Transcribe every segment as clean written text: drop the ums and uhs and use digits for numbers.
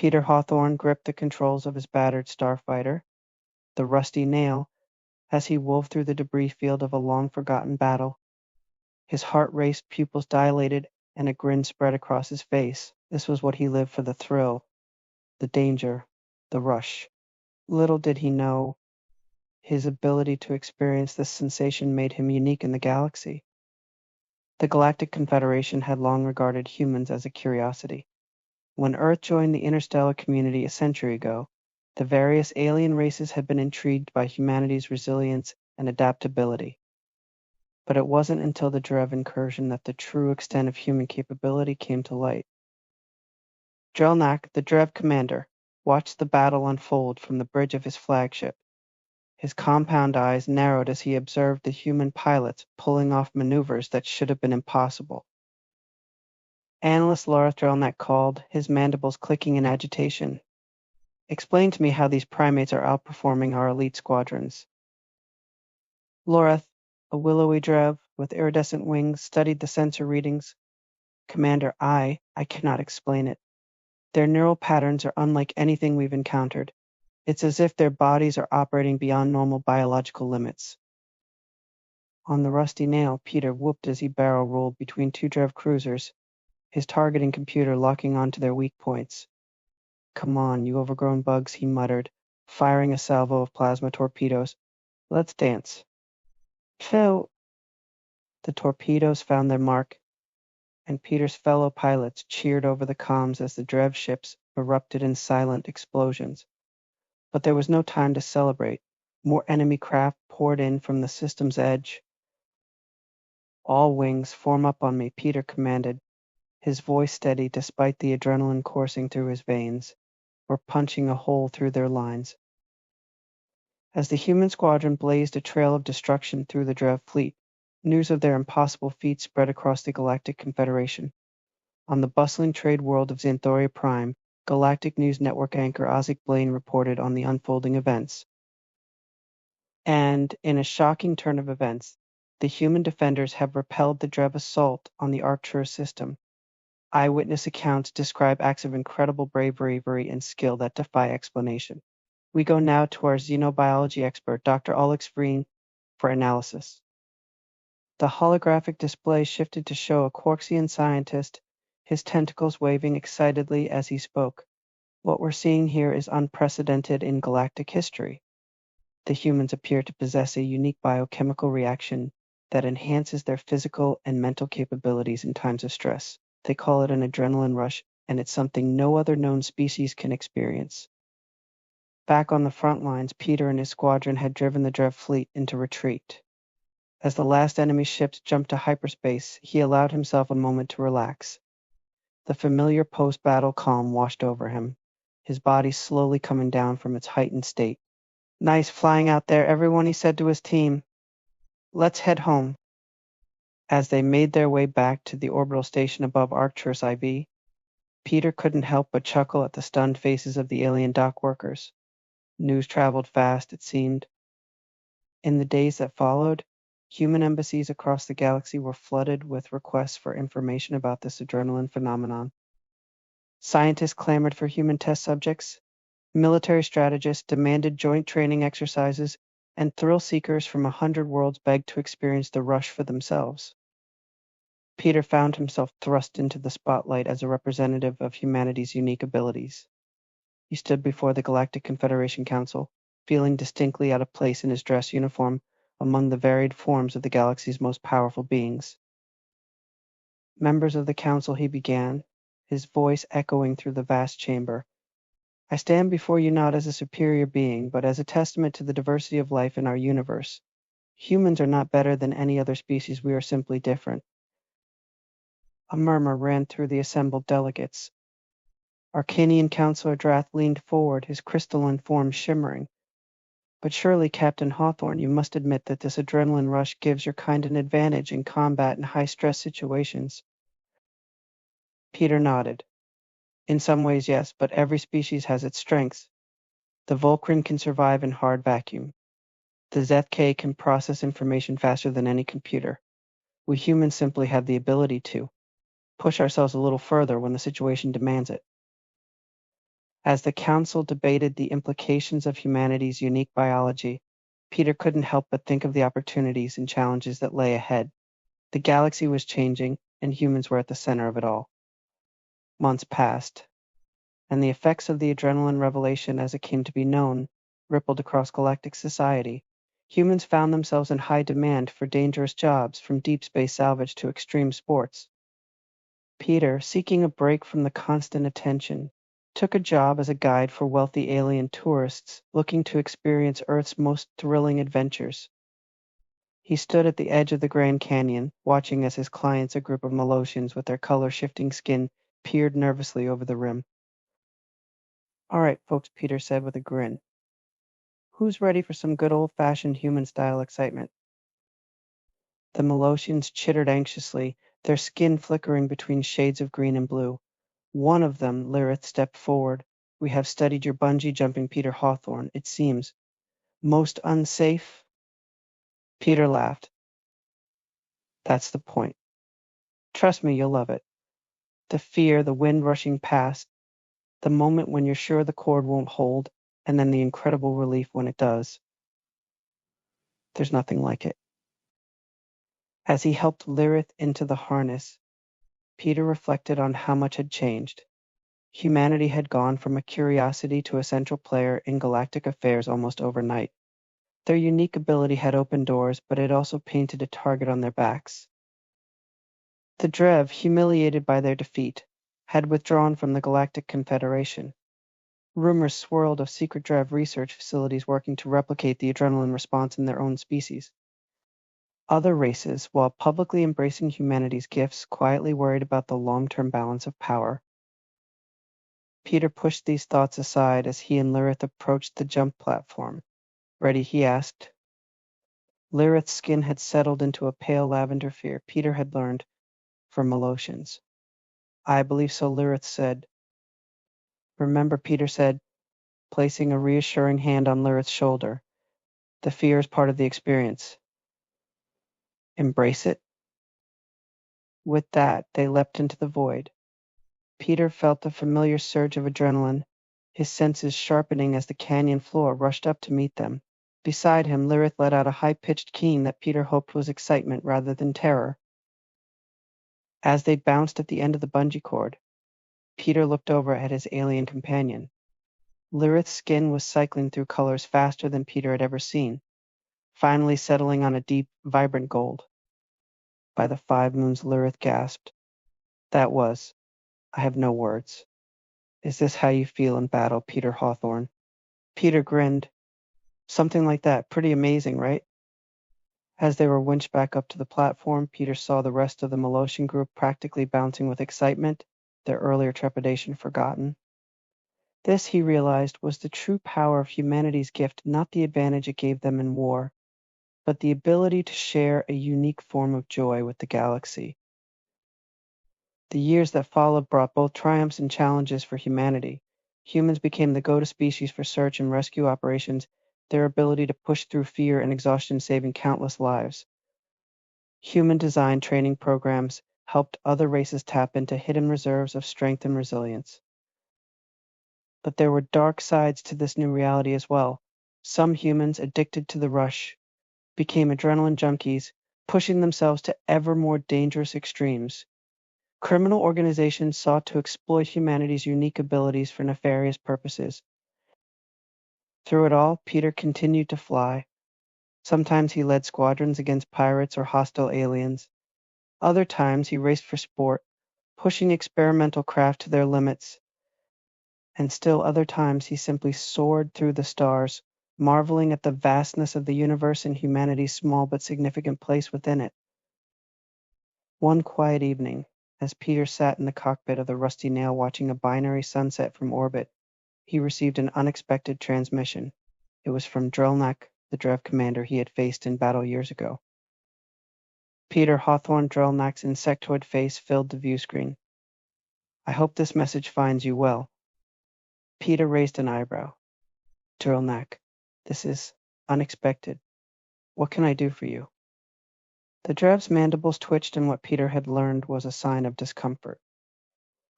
Peter Hawthorne gripped the controls of his battered starfighter, the rusty nail, as he wove through the debris field of a long-forgotten battle. His heart raced, pupils dilated, and a grin spread across his face. This was what he lived for: the thrill, the danger, the rush. Little did he know his ability to experience this sensation made him unique in the galaxy. The Galactic Confederation had long regarded humans as a curiosity. When Earth joined the interstellar community a century ago, the various alien races had been intrigued by humanity's resilience and adaptability. But it wasn't until the Drev incursion that the true extent of human capability came to light. Drelnak, the Drev commander, watched the battle unfold from the bridge of his flagship. His compound eyes narrowed as he observed the human pilots pulling off maneuvers that should have been impossible. Analyst Laura Drelnak called, his mandibles clicking in agitation. Explain to me how these primates are outperforming our elite squadrons. Loreth, a willowy Drev with iridescent wings, studied the sensor readings. Commander, I cannot explain it. Their neural patterns are unlike anything we've encountered. It's as if their bodies are operating beyond normal biological limits. On the rusty nail, Peter whooped as he barrel rolled between two Drev cruisers, his targeting computer locking onto their weak points. Come on, you overgrown bugs, he muttered, firing a salvo of plasma torpedoes. Let's dance. Phil. The torpedoes found their mark, and Peter's fellow pilots cheered over the comms as the Drev ships erupted in silent explosions. But there was no time to celebrate. More enemy craft poured in from the system's edge. All wings, form up on me, Peter commanded, his voice steady despite the adrenaline coursing through his veins. We're punching a hole through their lines. As the human squadron blazed a trail of destruction through the Drev fleet, news of their impossible feat spread across the Galactic Confederation. On the bustling trade world of Xanthoria Prime, Galactic News Network anchor Ozzie Blaine reported on the unfolding events. And, in a shocking turn of events, the human defenders have repelled the Drev assault on the Arcturus system. Eyewitness accounts describe acts of incredible bravery and skill that defy explanation. We go now to our xenobiology expert, Dr. Alex Vreen, for analysis. The holographic display shifted to show a Quarksian scientist, his tentacles waving excitedly as he spoke. What we're seeing here is unprecedented in galactic history. The humans appear to possess a unique biochemical reaction that enhances their physical and mental capabilities in times of stress. They call it an adrenaline rush, and it's something no other known species can experience. Back on the front lines, Peter and his squadron had driven the Drev fleet into retreat. As the last enemy ships jumped to hyperspace, he allowed himself a moment to relax. The familiar post-battle calm washed over him, his body slowly coming down from its heightened state. Nice flying out there, everyone, he said to his team. Let's head home. As they made their way back to the orbital station above Arcturus IB, Peter couldn't help but chuckle at the stunned faces of the alien dock workers. News traveled fast, it seemed. In the days that followed, human embassies across the galaxy were flooded with requests for information about this adrenaline phenomenon. Scientists clamored for human test subjects, military strategists demanded joint training exercises, and thrill seekers from 100 worlds begged to experience the rush for themselves. Peter found himself thrust into the spotlight as a representative of humanity's unique abilities. He stood before the Galactic Confederation Council, feeling distinctly out of place in his dress uniform among the varied forms of the galaxy's most powerful beings. Members of the Council, he began, his voice echoing through the vast chamber. I stand before you not as a superior being, but as a testament to the diversity of life in our universe. Humans are not better than any other species, we are simply different. A murmur ran through the assembled delegates. Arcanian Counselor Drath leaned forward, his crystalline form shimmering. But surely, Captain Hawthorne, you must admit that this adrenaline rush gives your kind an advantage in combat and high-stress situations. Peter nodded. In some ways, yes, but every species has its strengths. The Volcran can survive in hard vacuum. The Zeth-K can process information faster than any computer. We humans simply have the ability to push ourselves a little further when the situation demands it. As the council debated the implications of humanity's unique biology, Peter couldn't help but think of the opportunities and challenges that lay ahead. The galaxy was changing, and humans were at the center of it all. Months passed, and the effects of the adrenaline revelation as it came to be known rippled across galactic society. Humans found themselves in high demand for dangerous jobs, from deep space salvage to extreme sports. Peter, seeking a break from the constant attention, took a job as a guide for wealthy alien tourists looking to experience Earth's most thrilling adventures. He stood at the edge of the Grand Canyon, watching as his clients, a group of Molosians with their color-shifting skin, peered nervously over the rim. "All right, folks," Peter said with a grin. "Who's ready for some good old-fashioned human-style excitement?" The Molosians chittered anxiously, their skin flickering between shades of green and blue. One of them, Lyrith, stepped forward. "We have studied your bungee jumping, Peter Hawthorne. It seems most unsafe." Peter laughed. "That's the point. Trust me, you'll love it. The fear, the wind rushing past, the moment when you're sure the cord won't hold, and then the incredible relief when it does. There's nothing like it." As he helped Lyrith into the harness, Peter reflected on how much had changed. Humanity had gone from a curiosity to a central player in galactic affairs almost overnight. Their unique ability had opened doors, but it also painted a target on their backs. The Drev, humiliated by their defeat, had withdrawn from the Galactic Confederation. Rumors swirled of secret Drev research facilities working to replicate the adrenaline response in their own species. Other races, while publicly embracing humanity's gifts, quietly worried about the long-term balance of power. Peter pushed these thoughts aside as he and Lyrith approached the jump platform. "Ready?" he asked. Lyrith's skin had settled into a pale lavender fear Peter had learned from Molosians. "I believe so," Lyrith said. "Remember," Peter said, placing a reassuring hand on Lyrith's shoulder. "The fear is part of the experience. Embrace it." With that, they leapt into the void. Peter felt the familiar surge of adrenaline, his senses sharpening as the canyon floor rushed up to meet them. Beside him, Lyrith let out a high-pitched keen that Peter hoped was excitement rather than terror. As they bounced at the end of the bungee cord, Peter looked over at his alien companion. Lyrith's skin was cycling through colors faster than Peter had ever seen, finally settling on a deep, vibrant gold. "By the 5 moons," Lyrith gasped. "That was. I have no words." "Is this how you feel in battle, Peter Hawthorne?" Peter grinned. "Something like that. Pretty amazing, right?" As they were winched back up to the platform, Peter saw the rest of the Molosian group practically bouncing with excitement, their earlier trepidation forgotten. This, he realized, was the true power of humanity's gift, not the advantage it gave them in war, but the ability to share a unique form of joy with the galaxy. The years that followed brought both triumphs and challenges for humanity. Humans became the go-to species for search and rescue operations, their ability to push through fear and exhaustion saving countless lives. Human-designed training programs helped other races tap into hidden reserves of strength and resilience. But there were dark sides to this new reality as well. Some humans, addicted to the rush, became adrenaline junkies, pushing themselves to ever more dangerous extremes. Criminal organizations sought to exploit humanity's unique abilities for nefarious purposes. Through it all, Peter continued to fly. Sometimes he led squadrons against pirates or hostile aliens. Other times he raced for sport, pushing experimental craft to their limits. And still other times he simply soared through the stars, marveling at the vastness of the universe and humanity's small but significant place within it. One quiet evening, as Peter sat in the cockpit of the Rusty Nail watching a binary sunset from orbit, he received an unexpected transmission. It was from Drelnak, the Drev commander he had faced in battle years ago. Peter Hawthorne Drelnak's insectoid face filled the view screen. "I hope this message finds you well." Peter raised an eyebrow. "Drelnak, this is unexpected. What can I do for you?" The Drev's mandibles twitched in what Peter had learned was a sign of discomfort.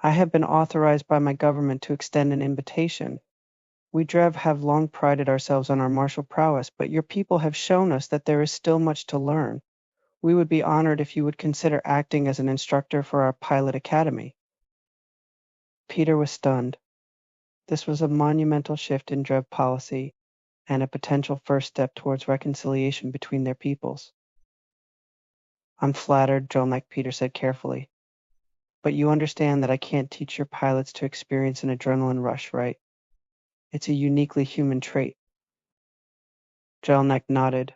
I have been authorized by my government to extend an invitation. We Drev have long prided ourselves on our martial prowess, but your people have shown us that there is still much to learn. We would be honored if you would consider acting as an instructor for our pilot academy. Peter was stunned. This was a monumental shift in Drev policy and a potential first step towards reconciliation between their peoples. I'm flattered, Drelnek, Peter said carefully. But you understand that I can't teach your pilots to experience an adrenaline rush, right? It's a uniquely human trait. Drelnek nodded.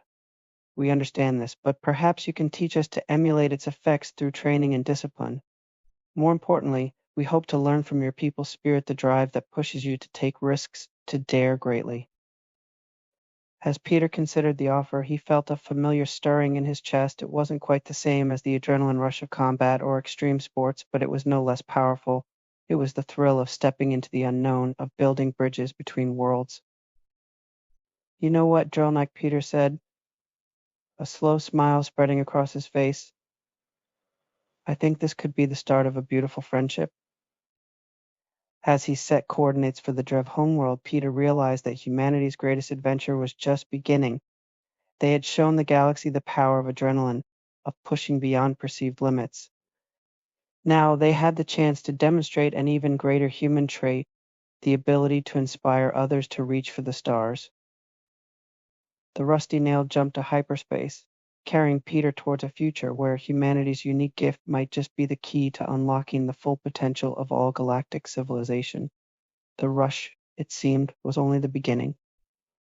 We understand this, but perhaps you can teach us to emulate its effects through training and discipline. More importantly, we hope to learn from your people's spirit the drive that pushes you to take risks, to dare greatly. As Peter considered the offer, he felt a familiar stirring in his chest. It wasn't quite the same as the adrenaline rush of combat or extreme sports, but it was no less powerful. It was the thrill of stepping into the unknown, of building bridges between worlds. You know what, Drelnek, Peter said, a slow smile spreading across his face. I think this could be the start of a beautiful friendship. As he set coordinates for the Drev homeworld, Peter realized that humanity's greatest adventure was just beginning. They had shown the galaxy the power of adrenaline, of pushing beyond perceived limits. Now they had the chance to demonstrate an even greater human trait, the ability to inspire others to reach for the stars. The rusty nail jumped to hyperspace, carrying Peter towards a future where humanity's unique gift might just be the key to unlocking the full potential of all galactic civilization. The rush, it seemed, was only the beginning.